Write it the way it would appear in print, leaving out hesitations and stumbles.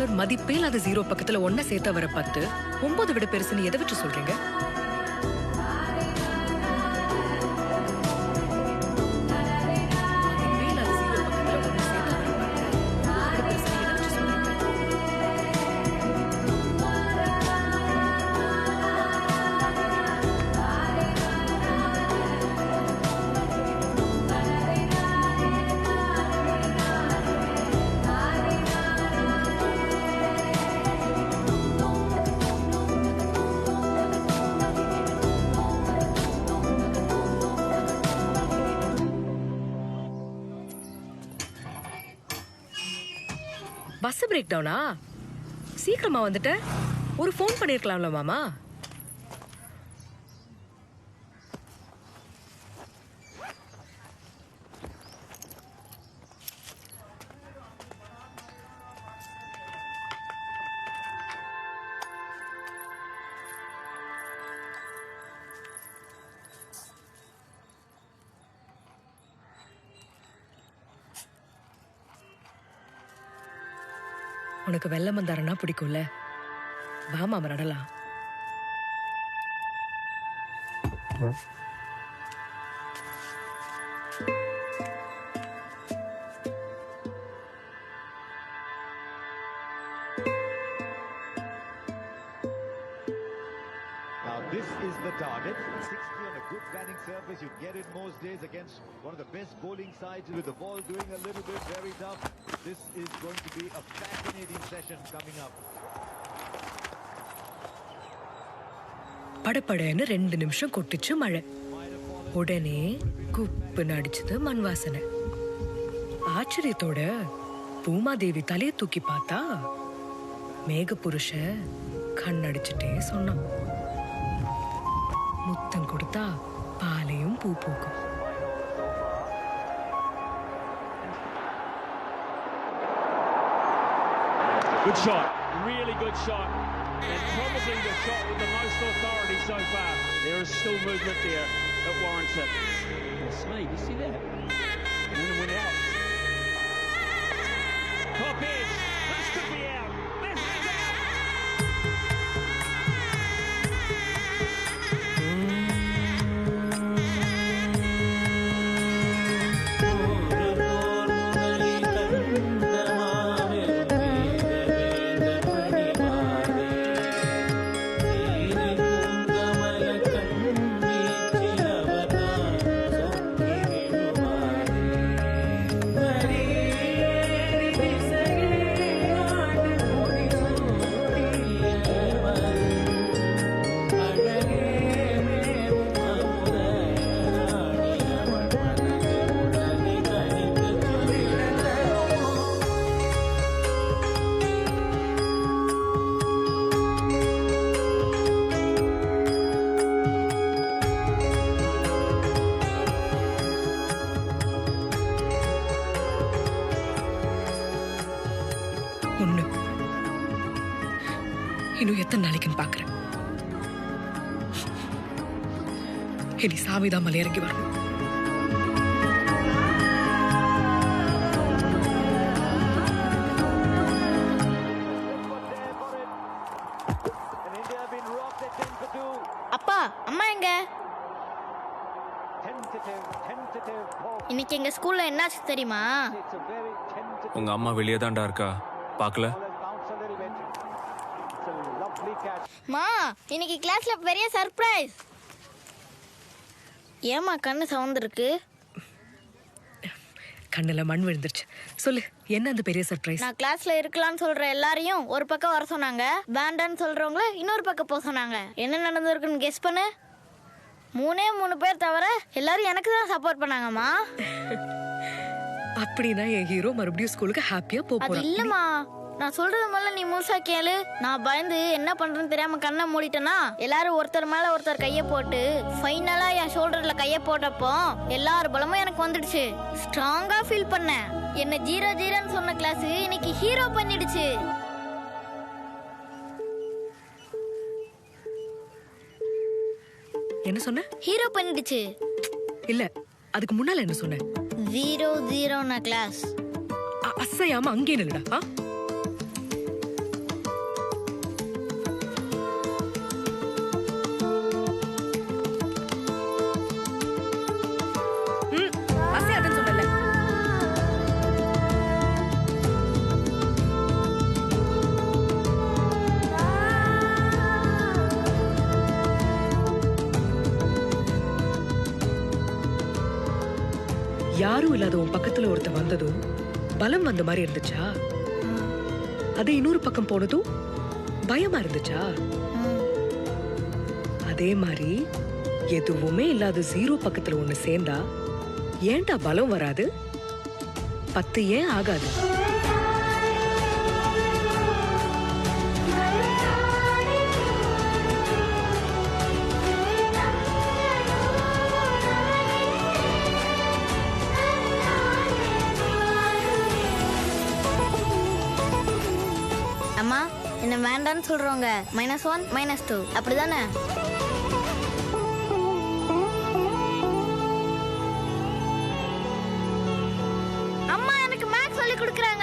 Sir மதிப்பே இல்லாத 0 பக்கத்துல 1 சேர்த்தா வர 10 9 விட பெருசுன்னு எதை வச்சு சொல்றீங்க? பஸ் பிரேக் டவுனா? சீக்கிரமா வந்துட்ட. ஒரு ஃபோன் பண்ணிருக்கலாம்ல மாமா. உனக்கு வெள்ளை மந்தாரனா பிடிக்கும்ல, வா மாமா நடலாம். Now this is the target. 60 on a good batting surface. You get it most days against one of the best bowling sides with the ball doing a little bit very tough. This is going to be a fascinating session coming up. படபடன்னு 2 நிமிஷம் கொட்டிச்சு மழை. உடனே குப்புன்னு அடிச்சது மண் வாசனை. ஆச்சரியத்தோட பூமாதேவி தலையை தூக்கி பார்த்தா மேக புருஷன் கண்ணடிச்சுட்டே சொன்னான், முத்தம் கொடுத்தா பாலையும் பூ பூக்கும். Good shot, really good shot, and probably the shot with the most authority so far. There is still movement there that warrants it. Sneed, you see that? And then it went out. Top edge, this could be out. This is out. ஒண்ணு இன்னும் எத்தனை நாளைக்குன்னு பாக்குறேன். இனி சாமிதான் மலை இறங்கி வரணும். அப்பா, அம்மா எங்க? இன்னைக்கு எங்க ஸ்கூல்ல என்னாச்சு தெரியுமா? உங்க அம்மா வெளியே தான்டா இருக்கா, பார்க்கல? மா, இன்னைக்கு கிளாஸ்ல பெரிய சர்ப்ரைஸ். ஏமா கண்ணு சவுந்திருக்கு? கண்ணுல மண் விழுந்துருச்சு. சொல்லு, என்ன அந்த பெரிய சர்ப்ரைஸ்? நான் கிளாஸ்ல இருக்கலாம்னு சொல்ற எல்லாரையும் ஒரு பக்கம் வர சொன்னாங்க, வேண்டான்னு சொல்றவங்கள இன்னொரு பக்கம் போக சொன்னாங்க. என்ன நடந்திருக்குன்னு கெஸ் பண்ணு. 3 பேர் தவிர எல்லாரும் எனக்கு தான் சப்போர்ட் பண்ணாங்கம்மா. அப்படின்னா என் ஹீரோ மறுபடியும் ஸ்கூலுக்கு ஹாப்பியா அது போறான். இல்லம்மா, நான் சொல்றது முதல்ல நீ முழுசா கேளு. நான் பயந்து என்ன பண்றேன்னு தெரியாம கண்ணை மூடிட்டேன்னா எல்லாரும் ஒருத்தர் மேல ஒருத்தர் கைய போட்டு ஃபைனலா என் ஷோல்டர்ல கைய போட்டப்போ எல்லார் பலமும் எனக்கு வந்துடுச்சு. ஸ்ட்ராங்கா ஃபீல் பண்ணேன். என்ன 0-0ன்னு சொன்ன கிளாஸ் இன்னைக்கு ஹீரோ பண்ணிடுச்சு. என்ன சொன்ன? ஹீரோ பண்ணிடுச்சு. இல்ல, அதுக்கு முன்னால என்ன சொன்ன? 0-0 கிளாஸ். அசையாம அங்கே நில்லுடா. இல்லாத உன் பக்கத்துல ஒருத்தன் வந்ததும் பலம் வந்த மாதிரி இருந்துச்சா? அதே இன்னொரு பக்கம் போனதும் பயமா இருந்துச்சா? அதே மாதிரி எதுவுமே இல்லாத 0 பக்கத்துல ஒண்ணு சேர்ந்தா ஏன்டா பலம் வராது? 10 ஏன் ஆகாது? அம்மா என்ன வேண்டான்னு சொல்றவங்க -1 -2 அப்படிதானே? அம்மா எனக்கு மேக்ஸ் சொல்லி கொடுக்குறாங்க.